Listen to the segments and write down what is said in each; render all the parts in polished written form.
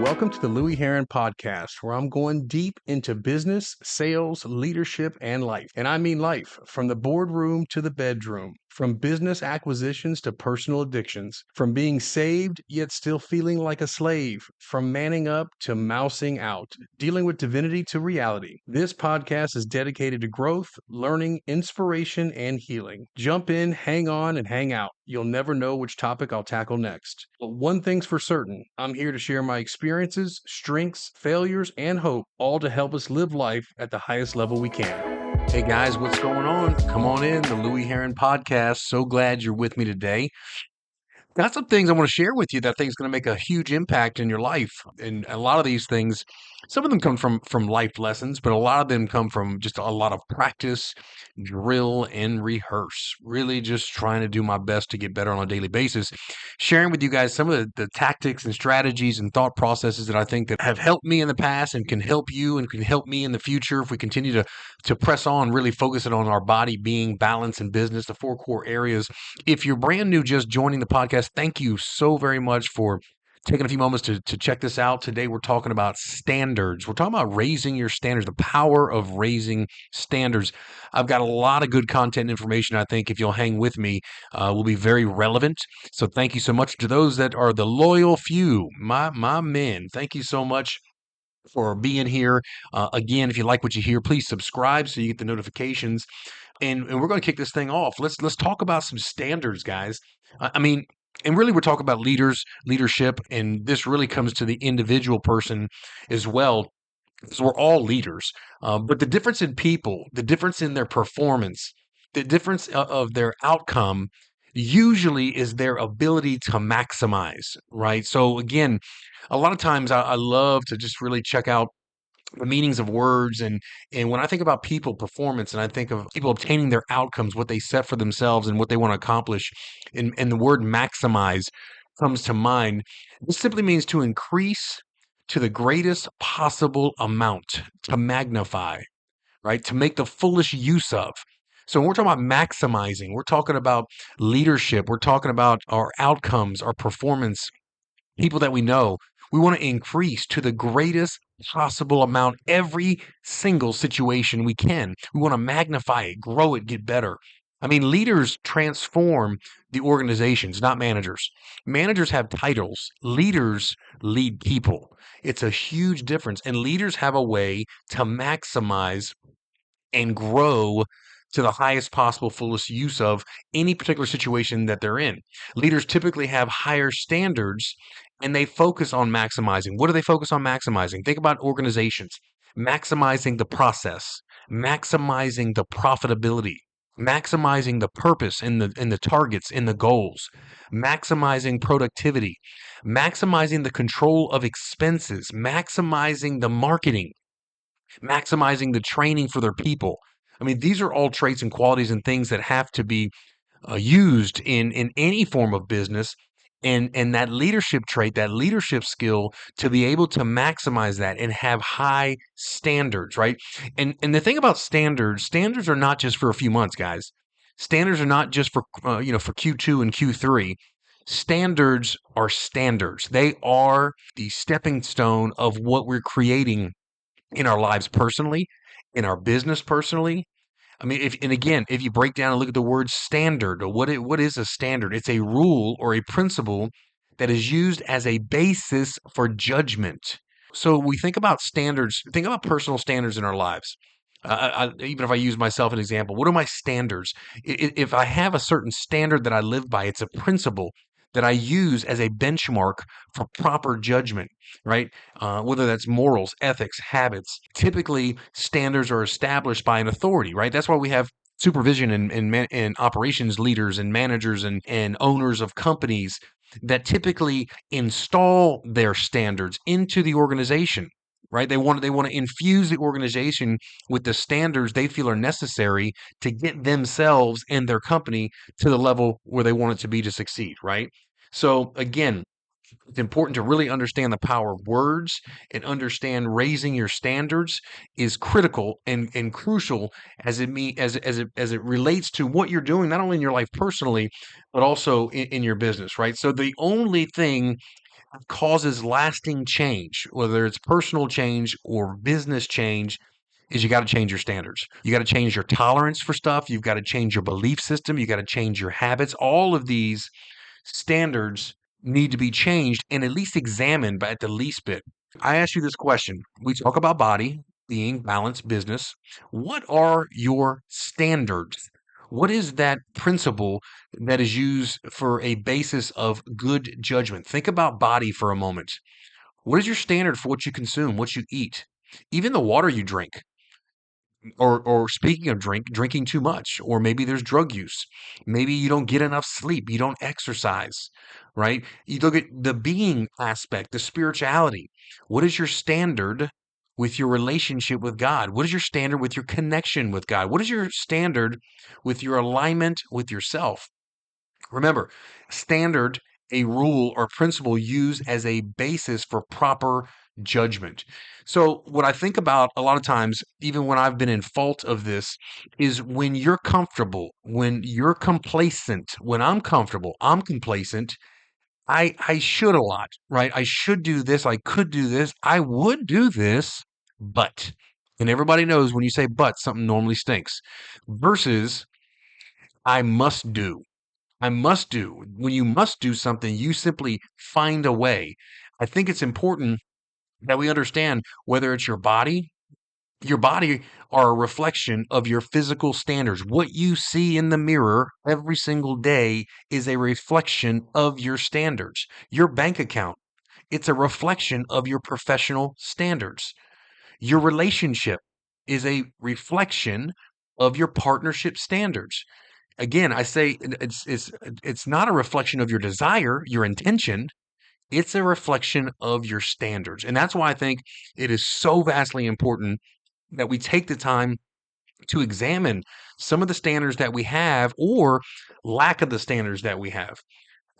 Welcome to the Louie Herron Podcast, where I'm going deep into business, sales, leadership, and life. And I mean life, from the boardroom to the bedroom, from business acquisitions to personal addictions, from being saved yet still feeling like a slave, from manning up to mousing out, dealing with divinity to reality. This podcast is dedicated to growth, learning, inspiration, and healing. Jump in, hang on, and hang out. You'll never know which topic I'll tackle next. But one thing's for certain, I'm here to share my experiences, strengths, failures, and hope, all to help us live life at the highest level we can. Hey guys, what's going on? Come on in, the Louie Herron Podcast. So glad you're with me today. Got some things I want to share with you that I think is going to make a huge impact in your life. And a lot of these things, some of them come from life lessons, but a lot of them come from just a lot of practice, drill, and rehearse. Really just trying to do my best to get better on a daily basis. Sharing with you guys some of the tactics and strategies and thought processes that I think that have helped me in the past and can help you and can help me in the future if we continue to press on, really focusing on our body, being, balance, and business, the four core areas. If you're brand new, just joining the podcast, thank you so very much for taking a few moments to check this out. Today, we're talking about standards. We're talking about raising your standards, the power of raising standards. I've got a lot of good content and information. I think if you'll hang with me, will be very relevant. So thank you so much to those that are the loyal few, my men. Thank you so much for being here. Again, if you like what you hear, please subscribe so you get the notifications. And we're going to kick this thing off. Let's talk about some standards, guys. I mean, and really, we're talking about leadership, and this really comes to the individual person as well. So we're all leaders, but the difference in people, the difference in their performance, the difference of their outcome usually is their ability to maximize, right? So again, a lot of times I love to just really check out the meanings of words, and when I think about people performance and I think of people obtaining their outcomes, what they set for themselves and what they want to accomplish, and the word maximize comes to mind. This simply means to increase to the greatest possible amount, to magnify, right? To make the fullest use of. So when we're talking about maximizing, we're talking about leadership, we're talking about our outcomes, our performance, people that we know. We want to increase to the greatest possible amount every single situation we can. We want to magnify it, grow it, get better. I mean, leaders transform the organizations, not managers. Managers have titles. Leaders lead people. It's a huge difference. And leaders have a way to maximize and grow to the highest possible, fullest use of any particular situation that they're in. Leaders typically have higher standards and they focus on maximizing. What do they focus on maximizing? Think about organizations maximizing the process, maximizing the profitability, maximizing the purpose in the targets, in the goals, maximizing productivity, maximizing the control of expenses, maximizing the marketing, maximizing the training for their people. I mean, these are all traits and qualities and things that have to be used in any form of business. And that leadership trait, that leadership skill to be able to maximize that and have high standards, right? And the thing about standards are not just for a few months, guys. Standards are not just for for Q2 and Q3. Standards are standards. They are the stepping stone of what we're creating in our lives personally, in our business personally. I mean, if you break down and look at the word standard, or what is a standard? It's a rule or a principle that is used as a basis for judgment. So we think about standards, think about personal standards in our lives. Even if I use myself as an example, what are my standards? If I have a certain standard that I live by, it's a principle that I use as a benchmark for proper judgment, right? Whether that's morals, ethics, habits. Typically, standards are established by an authority, right? That's why we have supervision and operations leaders and managers and owners of companies that typically install their standards into the organization, right? They want to infuse the organization with the standards they feel are necessary to get themselves and their company to the level where they want it to be to succeed, right? So again, it's important to really understand the power of words and understand raising your standards is critical and crucial as it relates to what you're doing, not only in your life personally, but also in your business, right? So the only thing causes lasting change, whether it's personal change or business change, is you got to change your standards. You got to change your tolerance for stuff. You've got to change your belief system. You got to change your habits. All of these standards need to be changed and at least examined by at the least bit. I ask you this question. We talk about body, being, balance, business. What are your standards? What is that principle that is used for a basis of good judgment? Think about body for a moment. What is your standard for what you consume, what you eat, even the water you drink? Or speaking of drinking too much, or maybe there's drug use. Maybe you don't get enough sleep, you don't exercise, right? You look at the being aspect, the spirituality. What is your standard with your relationship with God? What is your standard with your connection with God? What is your standard with your alignment with yourself? Remember, standard, a rule or principle used as a basis for proper judgment. So, what I think about a lot of times, even when I've been in fault of this, is when you're comfortable, when you're complacent, when I'm comfortable, I'm complacent. I should a lot, right? I should do this. I could do this. I would do this, but. And everybody knows when you say but, something normally stinks. Versus I must do. I must do. When you must do something, you simply find a way. I think it's important that we understand whether it's your body are a reflection of your physical standards. What you see in the mirror every single day is a reflection of your standards. Your bank account, it's a reflection of your professional standards. Your relationship is a reflection of your partnership standards. Again, I say it's not a reflection of your desire, your intention. It's a reflection of your standards. And that's why I think it is so vastly important that we take the time to examine some of the standards that we have or lack of the standards that we have.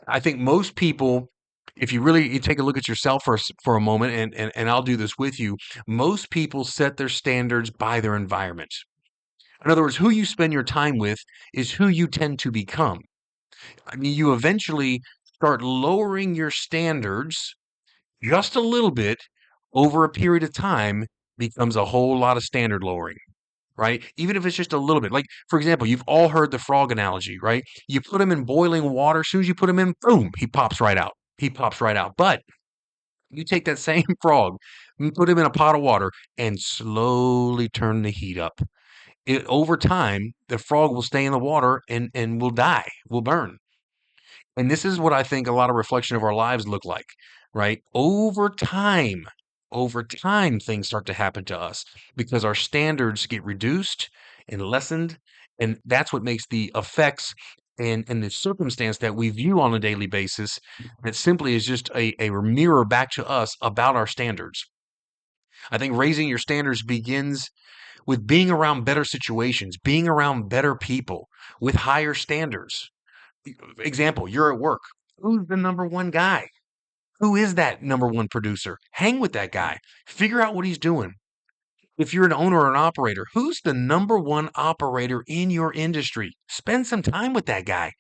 I think most people, if you take a look at yourself for a moment, and I'll do this with you, most people set their standards by their environment. In other words, who you spend your time with is who you tend to become. I mean, you eventually start lowering your standards just a little bit over a period of time becomes a whole lot of standard lowering, right? Even if it's just a little bit. Like, for example, you've all heard the frog analogy, right? You put him in boiling water, as soon as you put him in, boom, he pops right out. He pops right out. But you take that same frog, and put him in a pot of water, and slowly turn the heat up. Over time, the frog will stay in the water and will die, will burn. And this is what I think a lot of reflection of our lives look like, right? Over time, things start to happen to us because our standards get reduced and lessened. And that's what makes the effects and the circumstance that we view on a daily basis that simply is just a mirror back to us about our standards. I think raising your standards begins with being around better situations, being around better people with higher standards. Example, you're at work. Who's the number one guy? Who is that number one producer? Hang with that guy. Figure out what he's doing. If you're an owner or an operator, who's the number one operator in your industry? Spend some time with that guy.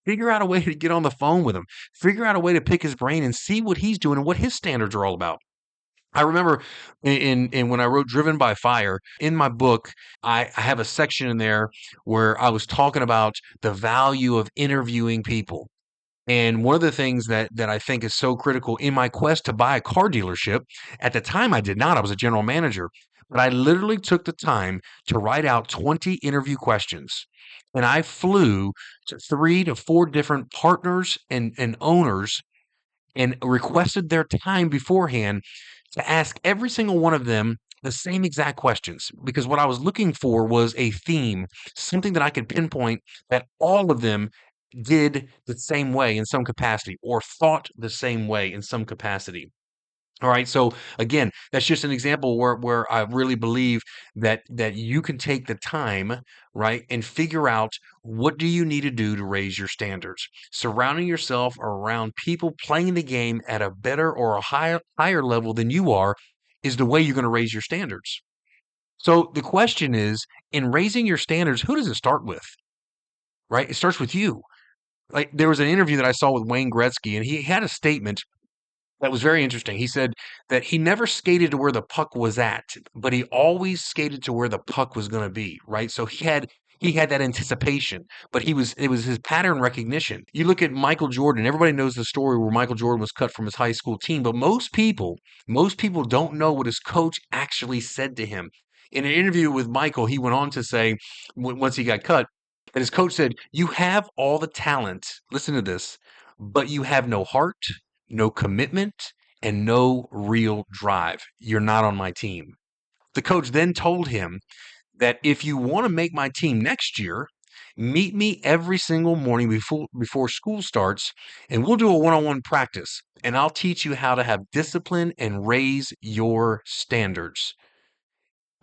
Figure out a way to get on the phone with him. Figure out a way to pick his brain and see what he's doing and what his standards are all about. I remember in when I wrote Driven by Fire, in my book, I have a section in there where I was talking about the value of interviewing people. And one of the things that I think is so critical in my quest to buy a car dealership, at the time I did not, I was a general manager, but I literally took the time to write out 20 interview questions. And I flew to 3 to 4 different partners and owners and requested their time beforehand to ask every single one of them the same exact questions because what I was looking for was a theme, something that I could pinpoint that all of them did the same way in some capacity or thought the same way in some capacity. All right. So again, that's just an example where I really believe that you can take the time, right, and figure out what do you need to do to raise your standards. Surrounding yourself around people playing the game at a better or a higher level than you are is the way you're going to raise your standards. So the question is, in raising your standards, who does it start with? Right? It starts with you. Like there was an interview that I saw with Wayne Gretzky, and he had a statement That was very interesting. He said that he never skated to where the puck was at, but he always skated to where the puck was going to be, right? So he had that anticipation, but it was his pattern recognition. You look at Michael Jordan, everybody knows the story where Michael Jordan was cut from his high school team, but most people don't know what his coach actually said to him. In an interview with Michael, he went on to say once he got cut, that his coach said, "You have all the talent. Listen to this, but you have no heart, no commitment, and no real drive. You're not on my team." The coach then told him that if you want to make my team next year, meet me every single morning before school starts, and we'll do a one-on-one practice, and I'll teach you how to have discipline and raise your standards.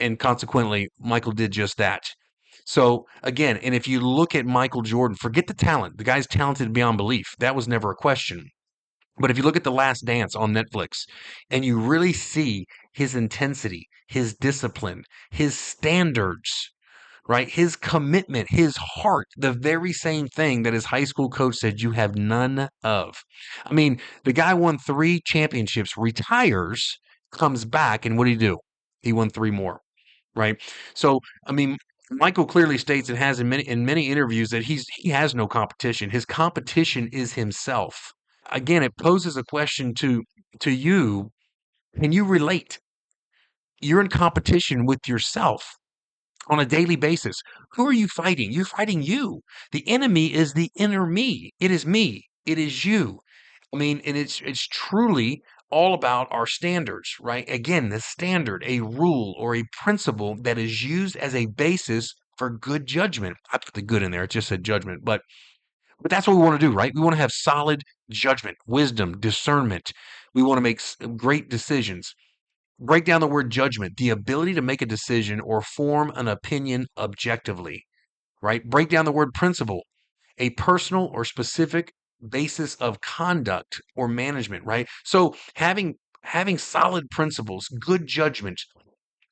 And consequently, Michael did just that. So again, and if you look at Michael Jordan, forget the talent. The guy's talented beyond belief. That was never a question. But if you look at The Last Dance on Netflix and you really see his intensity, his discipline, his standards, right? His commitment, his heart, the very same thing that his high school coach said you have none of. I mean, the guy won 3 championships, retires, comes back, and what did he do? He won 3 more, right? So, I mean, Michael clearly states and has in many interviews that he has no competition. His competition is himself. Again, it poses a question to you. Can you relate? You're in competition with yourself on a daily basis. Who are you fighting? You're fighting you. The enemy is the inner me. It is me. It is you. I mean, and it's truly all about our standards, right? Again, the standard, a rule or a principle that is used as a basis for good judgment. I put the good in there. It just said judgment, but that's what we want to do, right? We want to have solid judgment, wisdom, discernment. We want to make great decisions. Break down the word judgment, the ability to make a decision or form an opinion objectively, right? Break down the word principle, a personal or specific basis of conduct or management, right? So having solid principles, good judgment,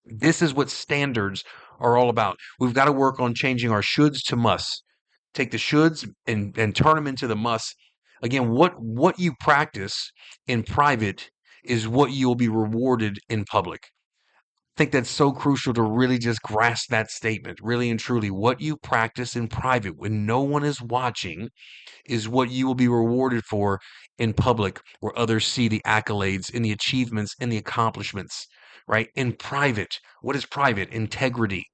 this is what standards are all about. We've got to work on changing our shoulds to musts. Take the shoulds and turn them into the musts. Again, what you practice in private is what you'll be rewarded in public. I think that's so crucial to really just grasp that statement, really and truly. What you practice in private when no one is watching is what you will be rewarded for in public, where others see the accolades and the achievements and the accomplishments, right? In private, what is private? Integrity,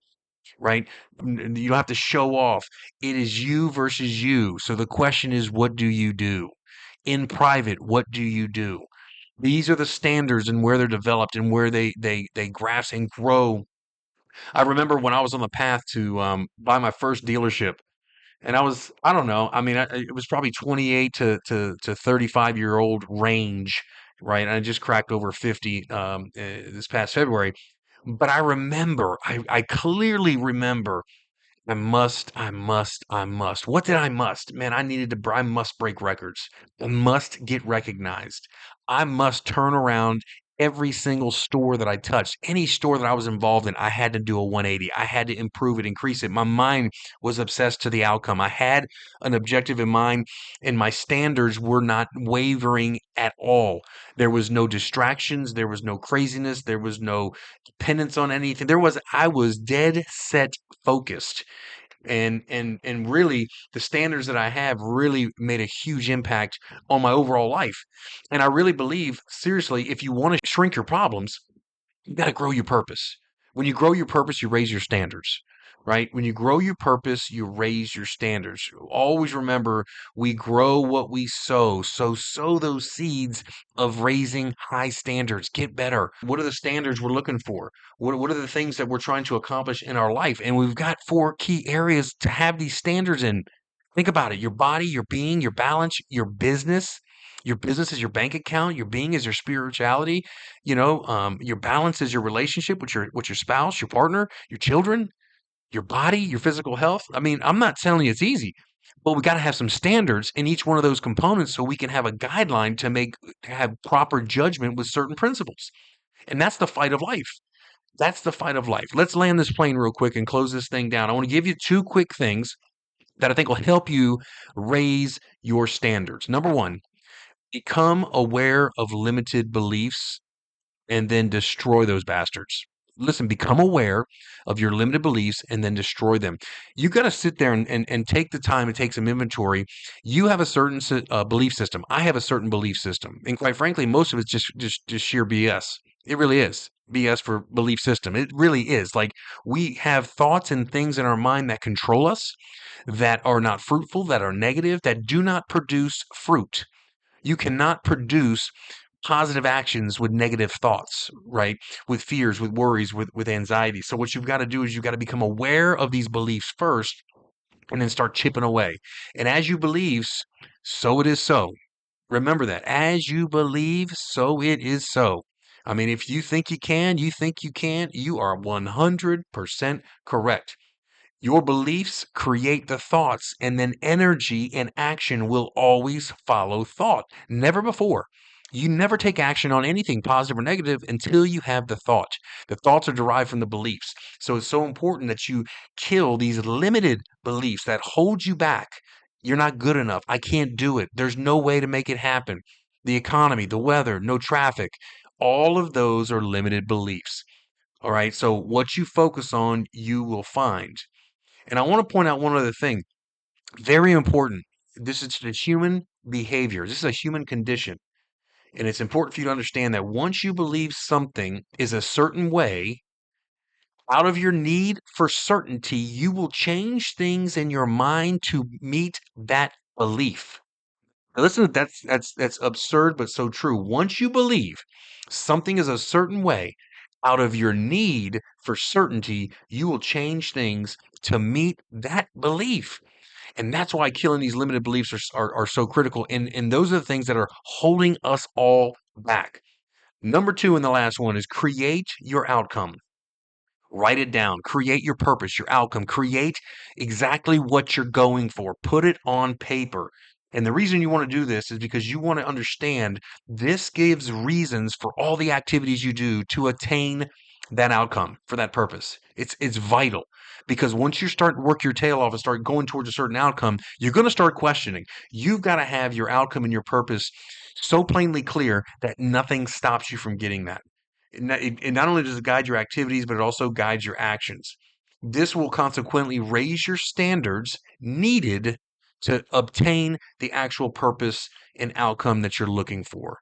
right? You don't have to show off. It is you versus you. So the question is, what do you do? In private, what do you do? These are the standards and where they're developed and where they grasp and grow. I remember when I was on the path to buy my first dealership, and I don't know, I mean, it was probably 28 to 35-year-old range, right? And I just cracked over 50 this past February. But I clearly remember I must. What did I must? Man, I must break records. I must get recognized. I must turn around every single store that I touched. Any store that I was involved in, I had to do a 180. I had to improve it, increase it. My mind was obsessed to the outcome. I had an objective in mind, and my standards were not wavering at all. There was no distractions. There was no craziness. There was no dependence on anything. I was dead set focused, and really the standards that I have really made a huge impact on my overall life. And I really believe, seriously, if you want to shrink your problems, you got to grow your purpose. When you grow your purpose, you raise your standards, right? When you grow your purpose, you raise your standards. Always remember, we grow what we sow. So sow those seeds of raising high standards. Get better. What are the standards we're looking for? What are the things that we're trying to accomplish in our life? And we've got 4 key areas to have these standards in. Think about it: your body, your being, your balance, your business. Your business is your bank account. Your being is your spirituality. Your balance is your relationship with your spouse, your partner, your children, your body, your physical health. I mean, I'm not telling you it's easy, but we got to have some standards in each one of those components so we can have a guideline to have proper judgment with certain principles. And that's the fight of life. That's the fight of life. Let's land this plane real quick and close this thing down. I want to give you 2 quick things that I think will help you raise your standards. Number one, Become aware of limited beliefs and then destroy those bastards. Listen, become aware of your limited beliefs and then destroy them. You got to sit there and take the time and take some inventory. You have a certain belief system. I have a certain belief system. And quite frankly, most of it's just sheer BS. It really is. BS for belief system. It really is. Like, we have thoughts and things in our mind that control us, that are not fruitful, that are negative, that do not produce fruit. You cannot produce positive actions with negative thoughts, right? With fears, with worries, with anxiety. So what you've got to do is you've got to become aware of these beliefs first and then start chipping away. And as you believe, so it is so. Remember that. As you believe, so it is so. I mean, if you think you can, you think you can't, you are 100% correct. Your beliefs create the thoughts, and then energy and action will always follow thought. Never before. You never take action on anything positive or negative until you have the thought. The thoughts are derived from the beliefs. So it's so important that you kill these limited beliefs that hold you back. You're not good enough. I can't do it. There's no way to make it happen. The economy, the weather, no traffic. All of those are limited beliefs. All right. So what you focus on, you will find. And I want to point out one other thing, very important. This is a human behavior. This is a human condition. And it's important for you to understand that once you believe something is a certain way, out of your need for certainty, you will change things in your mind to meet that belief. Now listen, that's absurd, but so true. Once you believe something is a certain way, out of your need for certainty, you will change things to meet that belief. And that's why killing these limited beliefs are so critical. And those are the things that are holding us all back. Number two, and the last one, is create your outcome. Write it down. Create your purpose, your outcome. Create exactly what you're going for. Put it on paper. And the reason you want to do this is because you want to understand this gives reasons for all the activities you do to attain that outcome for that purpose. It's vital because once you start to work your tail off and start going towards a certain outcome, you're going to start questioning. You've got to have your outcome and your purpose so plainly clear that nothing stops you from getting that. It not only does it guide your activities, but it also guides your actions. This will consequently raise your standards needed to obtain the actual purpose and outcome that you're looking for.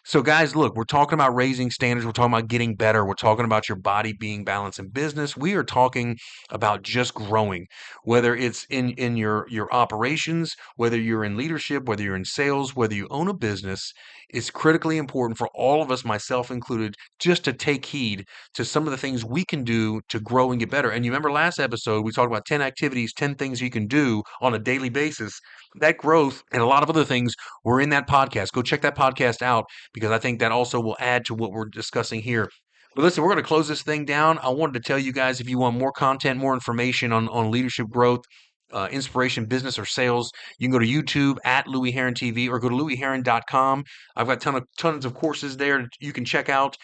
So, guys, look, we're talking about raising standards. We're talking about getting better. We're talking about your body being balanced in business. We are talking about just growing, whether it's in your operations, whether you're in leadership, whether you're in sales, whether you own a business. It's critically important for all of us, myself included, just to take heed to some of the things we can do to grow and get better. And you remember last episode, we talked about 10 activities, 10 things you can do on a daily basis. That growth and a lot of other things were in that podcast. Go check that podcast out because I think that also will add to what we're discussing here. But listen, we're going to close this thing down. I wanted to tell you guys, if you want more content, more information on leadership growth, inspiration, business, or sales, you can go to YouTube at Louie Herron TV or go to louieherron.com. I've got tons of courses there you can check out.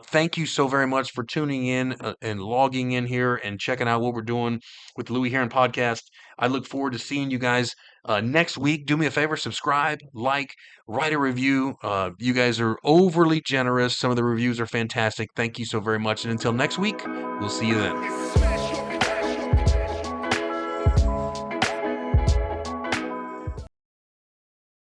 Thank you so very much for tuning in and logging in here and checking out what we're doing with the Louie Herron Podcast. I look forward to seeing you guys next week. Do me a favor, subscribe, like, write a review. You guys are overly generous. Some of the reviews are fantastic. Thank you so very much. And until next week, we'll see you then.